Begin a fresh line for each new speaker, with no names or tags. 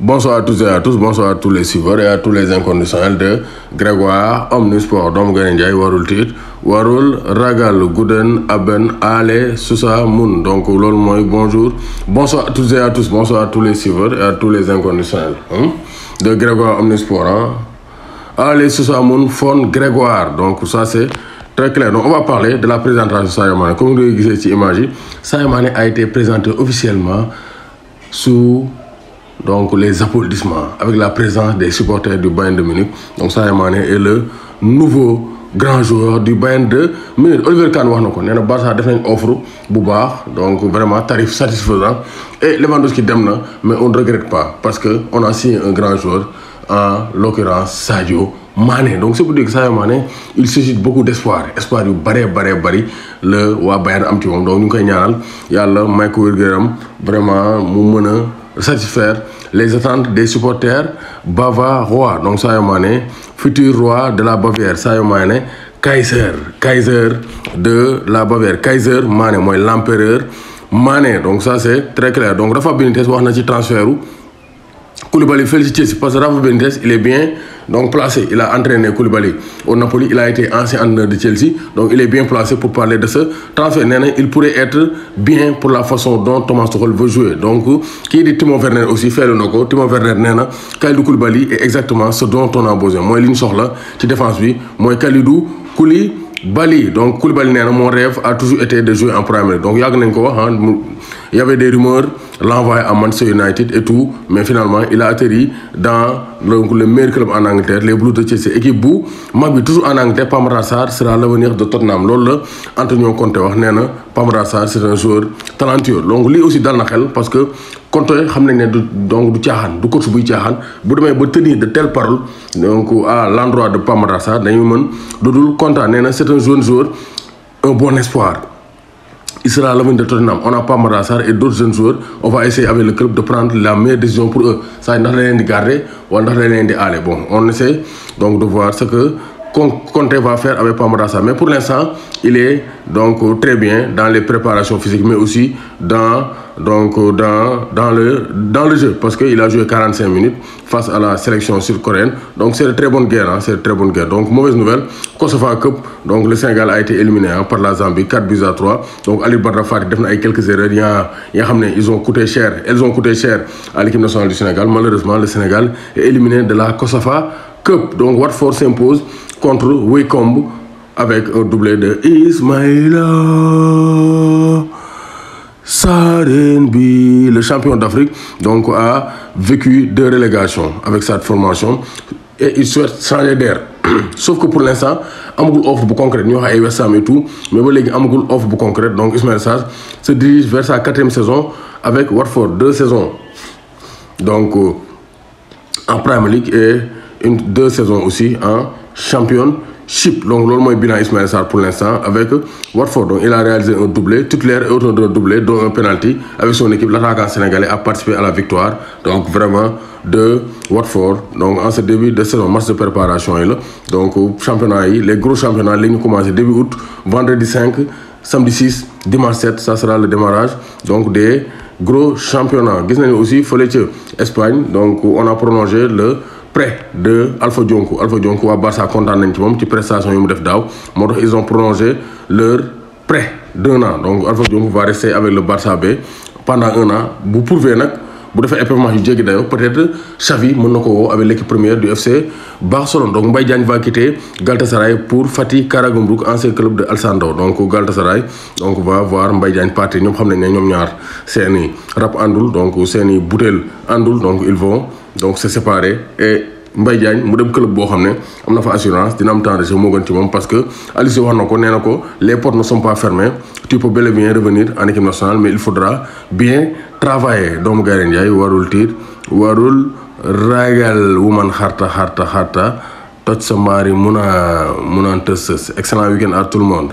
Bonsoir à tous et à tous, bonsoir à tous les suiveurs et à tous les inconditionnels de Grégoire Omnisport. Dom Ndiaye warul tiit warul ragal Gouden Aben Ale Sousa Moun. Donc loolu mooy bonsoir à tous et à tous, bonsoir à tous les suiveurs et à tous les inconditionnels de Grégoire Omnisport. Ale Sousa Moun Fon Grégoire. Donc ça c'est très clair. Donc on va parler de la présentation de Sadio Mané. Comme vous le voyez ci image, Sadio Mané a été présenté officiellement sous les applaudissements avec la présence des supporters du Bayern de Munich. Donc Sadio Mané est le nouveau grand joueur du Bayern de Munich. Oliver Kahn wax na ko nee na Barça def nañ offre bu baax, donc vraiment tarif satisfaisant, et Lewandowski dem na, mais on ne regrette pas parce que on a signé un grand joueur, en l'occurrence Sadio Mané. Donc c'est pour dire que Sadio Mané il suscite beaucoup d'espoir yu bari le waa Bayern am ci moom. Donc ñu ngi koy ñaanal yàlla may ko wér-gu-yaram vraiment mu mën a satisfaire les attentes des supporters bavarois. Donc Sadio Mané, futur roi de la Bavière. Sadio Mané, Kaiser de la Bavière. Kaiser Mané mooy l'empereur Mané. Donc ça c'est très clair. Donc Rafa Benitez wax na ci transfert Koulibaly félicité parce que Rafa Benitez il est bien placé. Il a entraîné Koulibaly au Napoli, il a été ancien entraîneur de Chelsea, donc il est bien placé pour parler de ce transfert. Il pourrait être bien pour la façon dont Thomas Tuchel veut jouer. Donc qui dit Timo Werner aussi fait le noco. Timo Werner nena Kalidou Koulibaly est exactement ce dont on a besoin. Moi ligne soxla ci défense bi moy Kalidou Koulibaly. Donc Koulibaly nena mon rêve a toujours été de jouer en Premier League. Donc yag nañ ko wax, il y avait des rumeurs l'envoyer à Manchester United et tout, mais finalement il a atterri dans le meilleur club en Angleterre, les Blues de Chelsea. Équipe bu mag bi toujours en Angleterre. Pape Sarr sera l'avenir de Tottenham. Loolu la Antonio Conte wax nee na Pape Sarr c'est un joueur talentueux. Donc lii aussi dal na xel parce que Conte xam nañ ne du caaxaan, du coach buy caaxaan. Bu demee ba tenir de telles paroles donc à l'endroit de Pape Sarr dañuy mën dudul kontaan. Nee na c'est un jeune joueur, un bon espoir. Il sera l'avenir de Tottenham. On n'a pas Madassar et d'autres jeunes joueurs. On va essayer avec le club de prendre la meilleure décision pour eux. Ça, ndax la leen di garder wala ndax la leen di aller. Bon, on essaie donc de voir ce que Conte va faire avec Madassar. Mais pour l'instant, il est donc très bien dans les préparations physiques, mais aussi dans le jeu, parce qu'il a joué 45 minutes face à la sélection sud-coréenne. Donc c'est une très bonne guerre, c'est une très bonne guerre. Donc mauvaise nouvelle, Kosovo Cup, donc le Sénégal a été éliminé par la Zambie 4-3. Donc Ali Badara Fati def na ay quelques erreurs, elles ont coûté cher à l'équipe nationale du Sénégal. Malheureusement, le Sénégal est éliminé de la Kosovo Cup. Donc Watford s'impose contre Wycombe avec un doublé de Ismaïla Sarenbi. Le champion d'Afrique donc a vécu 2 relégations avec cette formation et il souhaite changer d'air. Sauf que pour l'instant, amagul offre bu concrète. Ñu wax ay West Ham et tout, mais ba léegi amagul offre bu concrète. Donc Ismaïla Sarr se dirige vers sa 4e saison avec Watford, 2 saisons donc en Premier League et 2 saisons aussi en Championship. Donc loolu mooy bilan Ismaïla Sarr pour l'instant avec Watford. Donc il a réalisé un doublé titulaire et autre d'un doublé dont un penalty avec son équipe. L'attaquant sénégalais a participé à la victoire donc vraiment de Watford. Donc en ce début de saison, match de préparation yi la. Donc championnat yi, les gros championnats la ñu commencé début août, vendredi 5, samedi 6, dimanche 7, ça sera le démarrage donc des gros championnats. Gis nañu aussi fële ca Espagne, donc on a prolongé le prêt de Alpha Dionkou. Waa Barça kontaan nañ ci moom ci prestation yu mu def daaw, moo tax ils ont prolongé leur prêt d'1 an. Donc Alpha Dionkou va rester avec le Barça B pendant 1 an. Bu prouver nag bu defee performance yu jéggi dayo, peut-être Xavi mën na ko woo avec l'équipe première du FC Barcelone. Donc Mbaye Diagne va quitter Galatasaray pour Fatih Karagümrük, ancien club de Alçandos. Donc Galatasaray donc va voir Mbaye Diagne partir. Ñoom xam nañ ne ñoom ñaar seeni rap àndul, donc seeni butéel àndul, donc ils vont donc se séparer. Et Mbaye Diagne mu dem club boo xam ne am na fa assurance, dina am temps de jeu moo gën ci moom, parce que Aliou Cissé wax na ko nee na ko les portes ne sont pas fermées, tu peux bel et bien revenir en équipe nationale, mais il faudra bien travailler. Doomu Gaynde Njaay warul tiit warul ragal wuman xarta toj sa mbaari mun a tës. Excellent week-end à tout le monde.